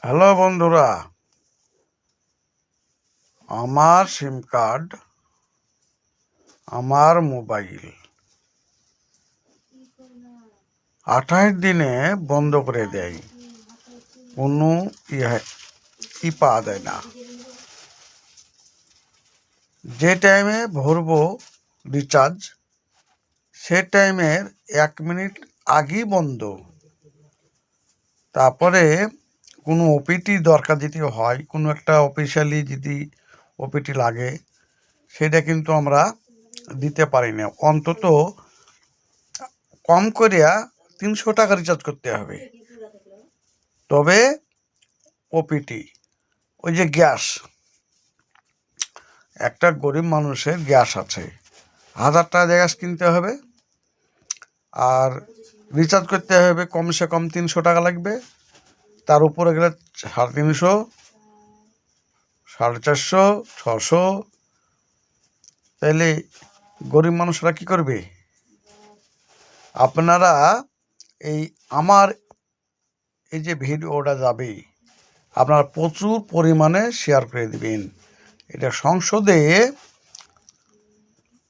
Hello বন্ধুরা, আমার সিম card আমার মোবাইল 28 দিনে বন্ধ করে দেয়। কোনো ই পাওয়া যায় না। যে টাইমে ভরবো রিচার্জ, সে টাইমের 1 মিনিট আগেই বন্ধ। তারপরে কোনো ওপিটি দরকার যদি হয়, কোনো একটা অফিসিয়ালি যদি ওপিটি লাগে, সেটা কিন্তু আমরা দিতে পারি না। অন্তত কম করিয়া 300 টাকা রিচার্জ করতে হবে, তবে ওপিটি। ওই যে গ্যাস, একটা গরিব মানুষের গ্যাস আছে, 1000 টাকা গ্যাস কিনতে হবে, আর রিচার্জ করতে হবে কমসে কম 300 টাকা লাগবে। তার উপরে গেলে 350, 450, 600। তাইলে গরিব মানুষরা কি করবে? আপনারা আমার এই যে ভিডিওটা যাবে, আপনারা প্রচুর পরিমাণে শেয়ার করে দিবেন। এটা সংসদে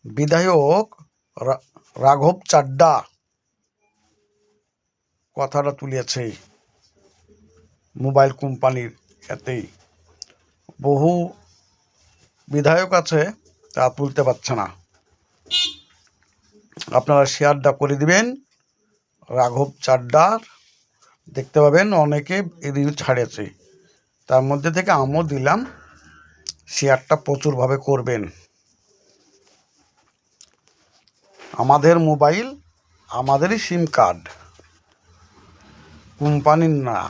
বিধায়ক রাঘব চাড্ডা কথাটা তুলেছে। মোবাইল কোম্পানির এতেই বহু বিধায়ক আছে, তা তুলতে পারছে না। আপনারা শেয়ারটা করে দিবেন। রাঘব চাড্ডার দেখতে পাবেন অনেকে রিল ছাড়েছে, তার মধ্যে থেকে আমিও দিলাম। শেয়ারটা প্রচুরভাবে করবেন। আমাদের মোবাইল, আমাদেরই সিম কার্ড, কোম্পানির না।